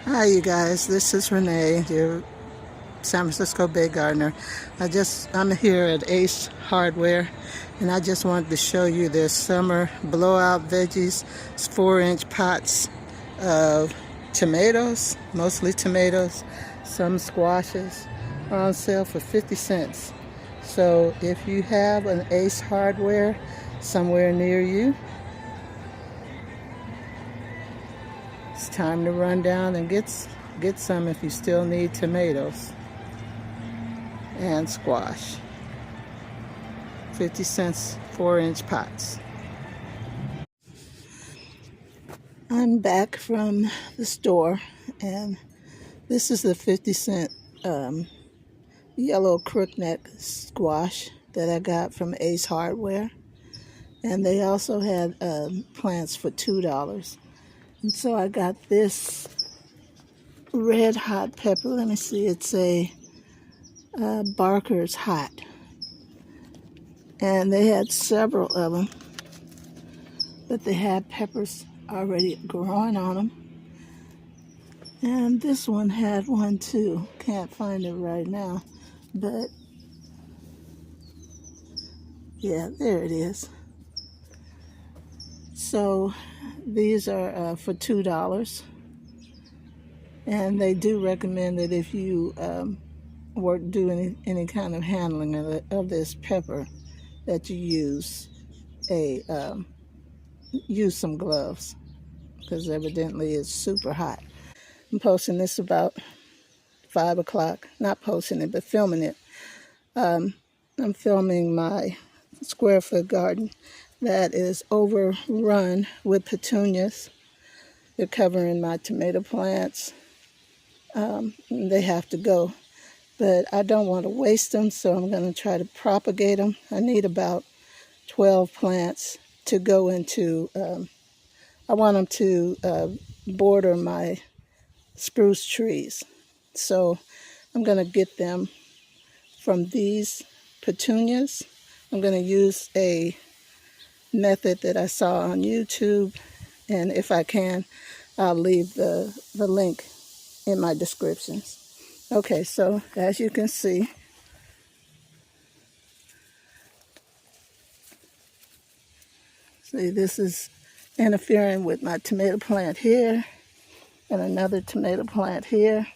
Hi, you guys. This is Renee, your San Francisco Bay Gardener. I'm here at Ace Hardware, and I just wanted to show you their summer blowout veggies. It's 4-inch pots of tomatoes, mostly tomatoes, some squashes, are on sale for 50 cents. So if you have an Ace Hardware somewhere near you, it's time to run down and get some if you still need tomatoes and squash. 50 cents, 4-inch pots. I'm back from the store, and this is the 50-cent yellow crookneck squash that I got from Ace Hardware. And they also had plants for $2. And so I got this red hot pepper. Let me see, it's a Barker's Hot. And they had several of them, but they had peppers already growing on them. And this one had one too. Can't find it right now, but yeah, there it is. So these are for $2. And they do recommend that if you do any kind of handling of this pepper, that you use some gloves, because evidently it's super hot. I'm posting this about 5 o'clock. Not posting it, but filming it. I'm filming my square foot garden that is overrun with petunias. They're covering my tomato plants. They have to go. But I don't want to waste them, so I'm going to try to propagate them. I need about 12 plants to go into, I want them to border my spruce trees. So I'm going to get them from these petunias. I'm going to use a method that I saw on YouTube, and if I can, I'll leave the link in my descriptions. Okay, so as you can see, this is interfering with my tomato plant here and another tomato plant here.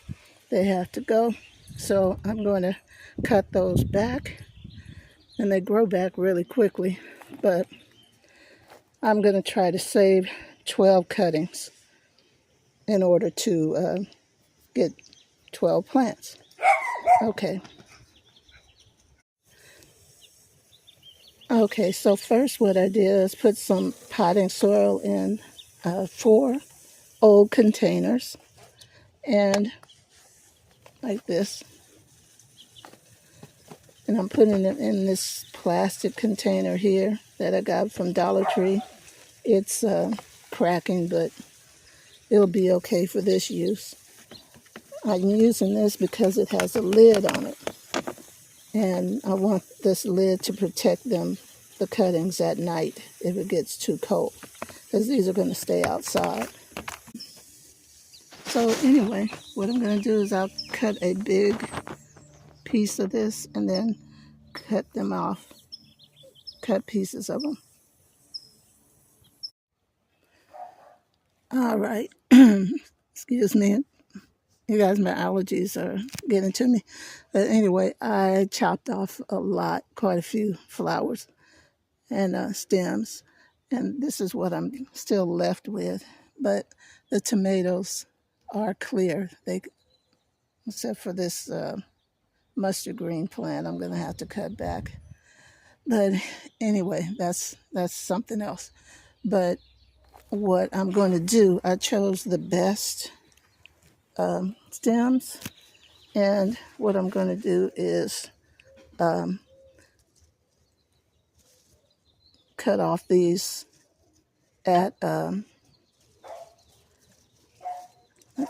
They have to go. So I'm going to cut those back, and they grow back really quickly, but I'm going to try to save 12 cuttings in order to get 12 plants. Okay. Okay, so first what I did is put some potting soil in 4 old containers, and like this. And I'm putting it in this plastic container here that I got from Dollar Tree. It's cracking, but it'll be okay for this use. I'm using this because it has a lid on it, and I want this lid to protect the cuttings at night if it gets too cold, because these are going to stay outside. So anyway, what I'm going to do is I'll cut a big piece of this and then cut them off, cut pieces of them. All right. Excuse me. You guys, my allergies are getting to me. But anyway, I chopped off quite a few flowers and stems. And this is what I'm still left with. But the tomatoes are clear. Except for this mustard green plant, I'm going to have to cut back. But anyway, that's something else. But what I'm going to do, I chose the best stems, and what I'm going to do is cut off these at let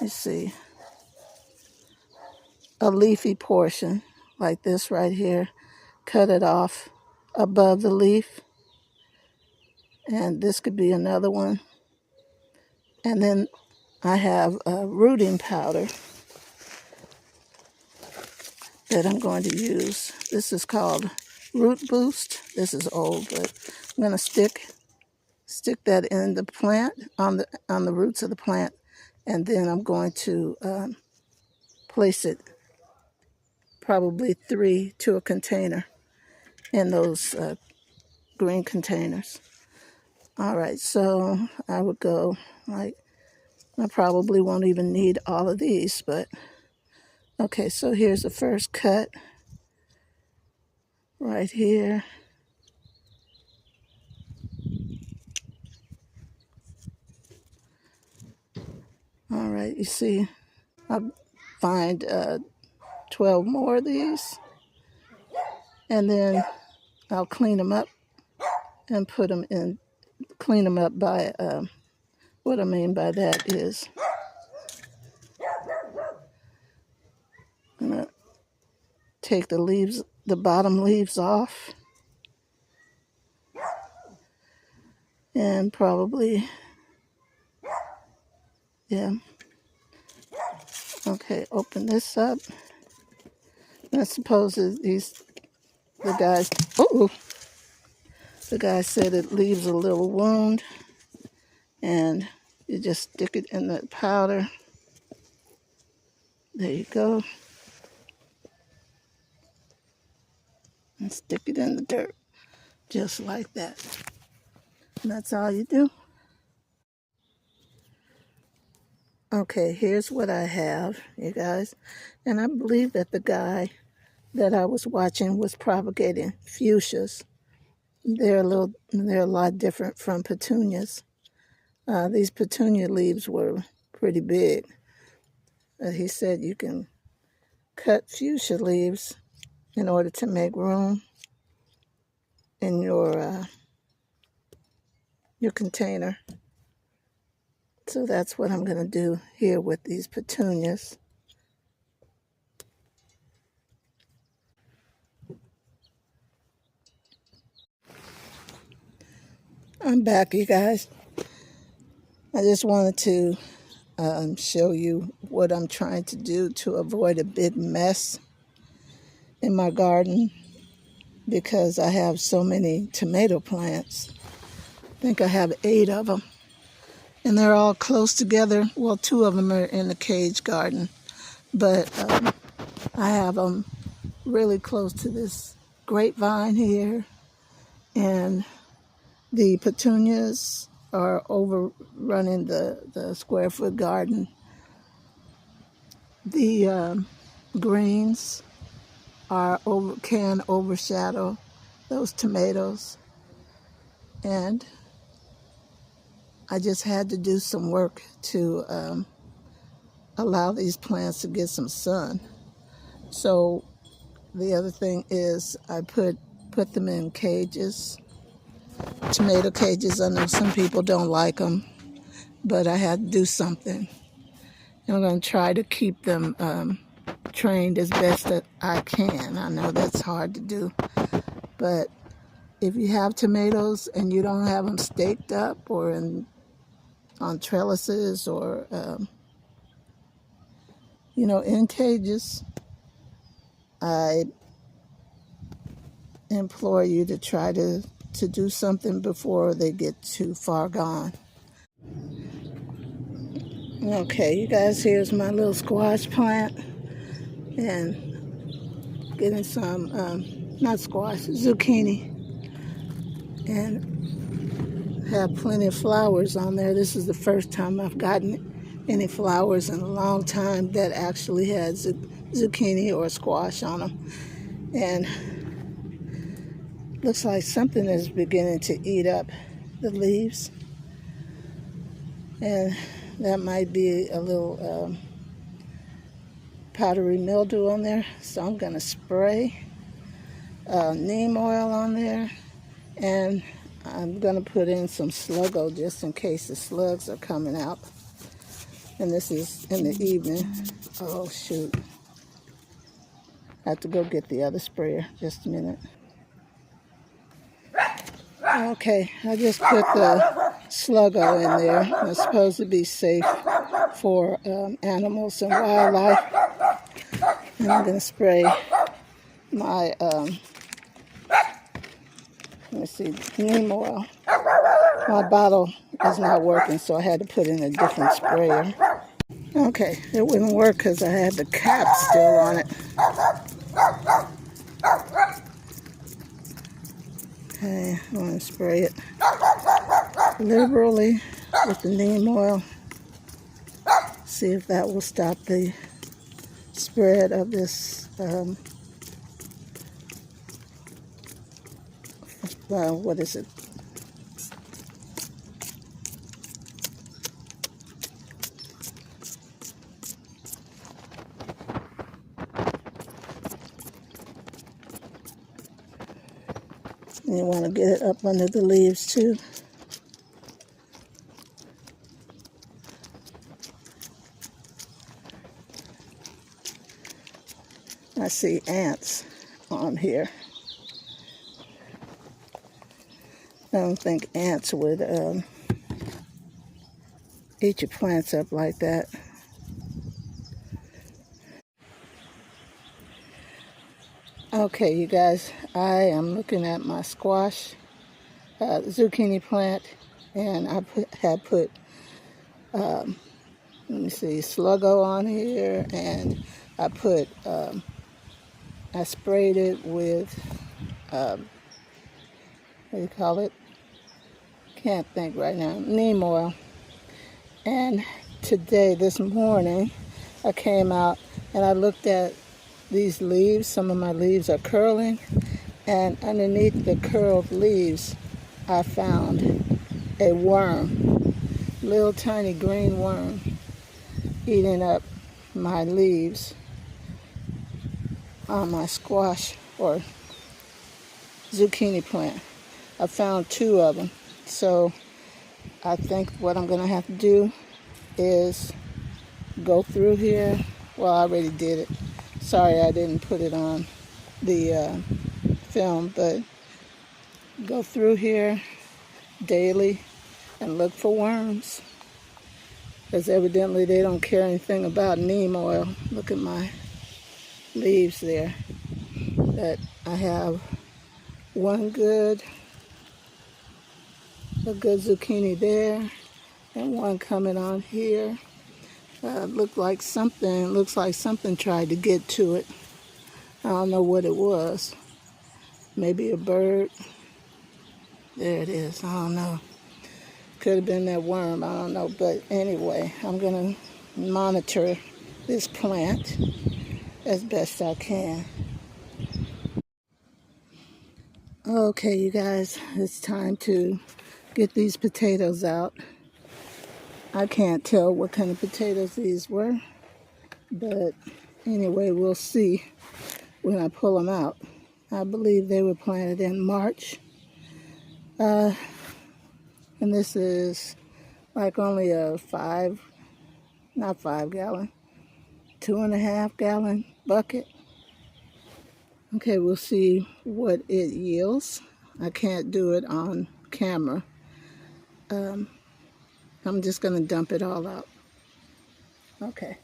me see, a leafy portion like this right here. Cut it off above the leaf, and this could be another one. And then I have a rooting powder that I'm going to use. This is called Root Boost. This is old, but I'm going to stick that in the plant, on the roots of the plant, and then I'm going to place it probably 3 to a container in those green containers. All right, so I would go like, I probably won't even need all of these, but okay, so here's the first cut right here. All right, you see, I'll find 12 more of these, and then I'll clean them up and put them in, clean them up by, what I mean by that is, I'm gonna take the leaves, the bottom leaves off, and probably, yeah, okay, open this up. And I suppose the guys, oh, the guy said it leaves a little wound, and you just stick it in the powder. There you go. And stick it in the dirt, just like that. And that's all you do. Okay, here's what I have, you guys. And I believe that the guy that I was watching was propagating fuchsias. They're a lot different from petunias. These petunia leaves were pretty big. He said you can cut fuchsia leaves in order to make room in your container. So that's what I'm going to do here with these petunias. I'm back, you guys. I just wanted to show you what I'm trying to do to avoid a big mess in my garden, because I have so many tomato plants. I think I have 8 of them, and they're all close together. Well, 2 of them are in the cage garden, but I have them really close to this grapevine here, and the petunias are overrunning the square foot garden. The greens can overshadow those tomatoes, and I just had to do some work to allow these plants to get some sun. So the other thing is I put them in cages, tomato cages. I know some people don't like them, but I had to do something. And I'm going to try to keep them trained as best that I can. I know that's hard to do, but if you have tomatoes and you don't have them staked up or on trellises or in cages, I implore you to try to do something before they get too far gone. Okay, you guys, here's my little squash plant, and getting some, not squash, zucchini, and have plenty of flowers on there. This is the first time I've gotten any flowers in a long time that actually had zucchini or squash on them. And looks like something is beginning to eat up the leaves, and that might be a little powdery mildew on there. So I'm going to spray neem oil on there, and I'm going to put in some Sluggo just in case the slugs are coming out. And this is in the evening. Oh shoot, I have to go get the other sprayer. Just a minute. Okay, I just put the Sluggo in there. It's supposed to be safe for animals and wildlife. And I'm going to spray my, let me see, neem oil. My bottle is not working, so I had to put in a different sprayer. Okay, it wouldn't work because I had the cap still on it. Okay, I'm going to spray it liberally with the neem oil. See if that will stop the spread of this, what is it? And you want to get it up under the leaves too. I see ants on here. I don't think ants would eat your plants up like that. Okay, you guys, I am looking at my squash zucchini plant, and I had put, let me see, Sluggo on here, and I put, I sprayed it with, what do you call it? Can't think right now, neem oil. And today, this morning, I came out and I looked at these leaves. Some of my leaves are curling, and underneath the curled leaves, I found a worm, little tiny green worm, eating up my leaves on my squash or zucchini plant. I found 2 of them. So I think what I'm going to have to do is go through here. Well, I already did it. Sorry I didn't put it on the film, but go through here daily and look for worms, because evidently they don't care anything about neem oil. Look at my leaves there. That I have a good zucchini there, and one coming on here. Looks like something tried to get to it. I don't know what it was. Maybe a bird. There it is. I don't know. Could have been that worm. I don't know. But anyway, I'm going to monitor this plant as best I can. Okay, you guys, it's time to get these potatoes out. I can't tell what kind of potatoes these were, but anyway, we'll see when I pull them out. I believe they were planted in March. And this is like only a 2.5 gallon bucket. Okay, we'll see what it yields. I can't do it on camera. I'm just going to dump it all out. Okay.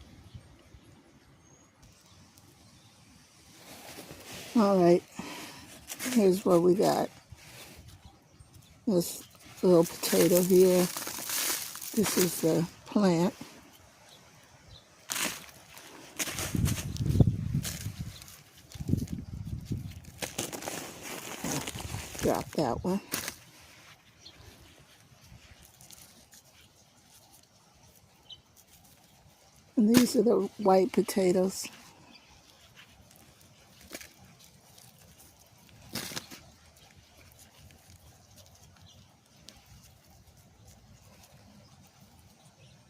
All right. Here's what we got. This little potato here. This is the plant. Drop that one. And these are the white potatoes.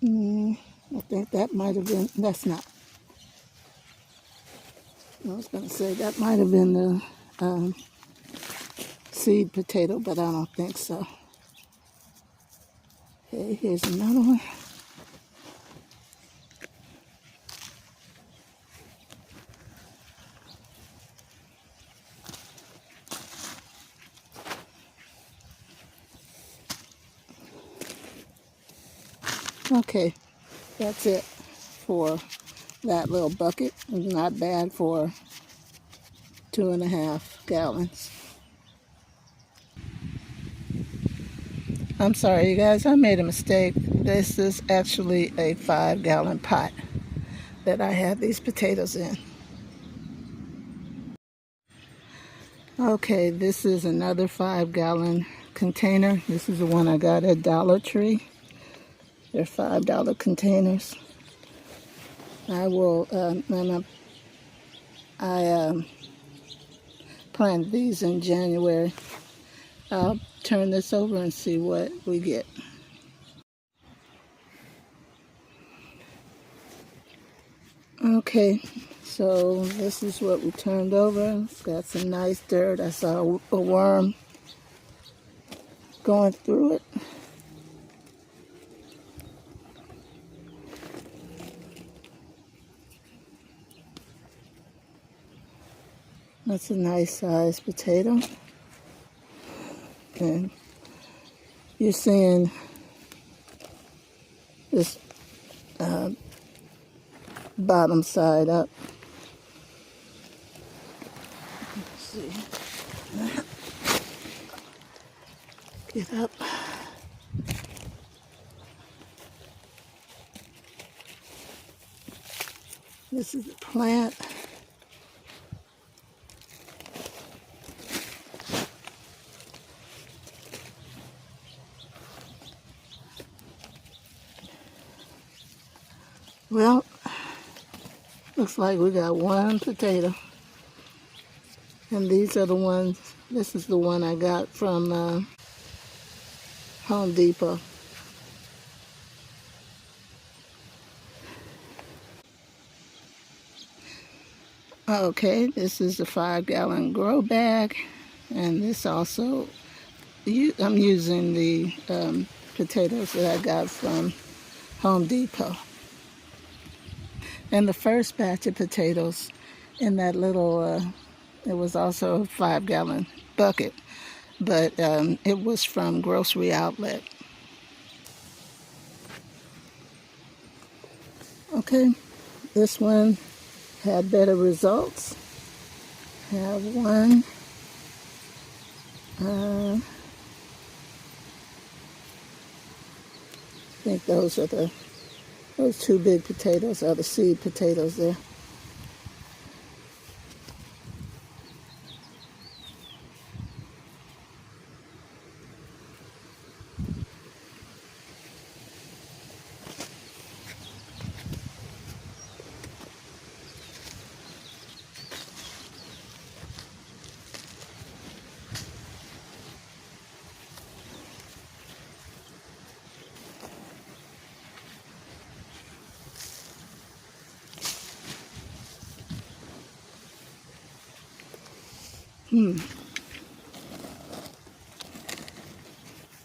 I think that might have been, that's not. I was going to say that might have been the seed potato, but I don't think so. Okay, here's another one. Okay, That's it for that little bucket. It's not bad for 2.5 gallons. I'm sorry, you guys, I made a mistake. This is actually a 5-gallon pot that I have these potatoes in. Okay, this is another 5-gallon container. This is the one I got at Dollar Tree. They're $5 containers. I will, I planted these in January. I'll turn this over and see what we get. Okay, so this is what we turned over. It's got some nice dirt. I saw a worm going through it. That's a nice sized potato. And you're seeing this bottom side up. Let's see. Get up. This is the plant. Well, looks like we got one potato. And these are the ones, this is the one I got from Home Depot. Okay, this is a 5-gallon grow bag. And this also, I'm using the potatoes that I got from Home Depot. And the first batch of potatoes in that little, it was also a 5-gallon bucket, but it was from Grocery Outlet. Okay, this one had better results. Have one. I think those two big potatoes are the seed potatoes there.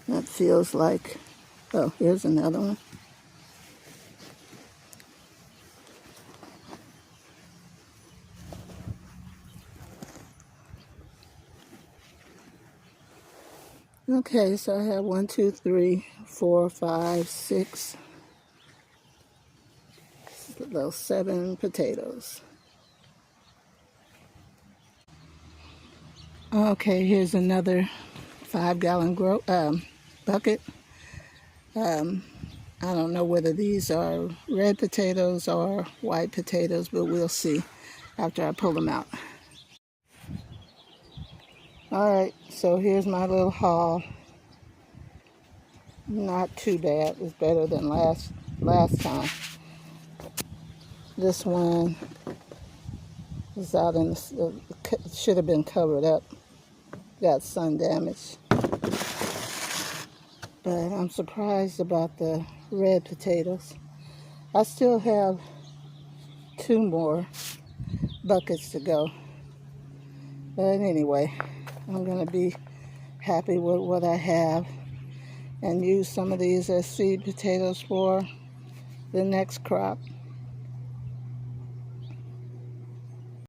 That feels like, oh, here's another one. Okay, so I have 1, 2, 3, 4, 5, 6, those 7 potatoes. Okay, here's another 5-gallon bucket. I don't know whether these are red potatoes or white potatoes, but we'll see after I pull them out. All right, so here's my little haul. Not too bad. It's better than last time. This one is out in the, should have been covered up. Got sun damage. But I'm surprised about the red potatoes. I still have 2 more buckets to go. But anyway, I'm going to be happy with what I have and use some of these as seed potatoes for the next crop.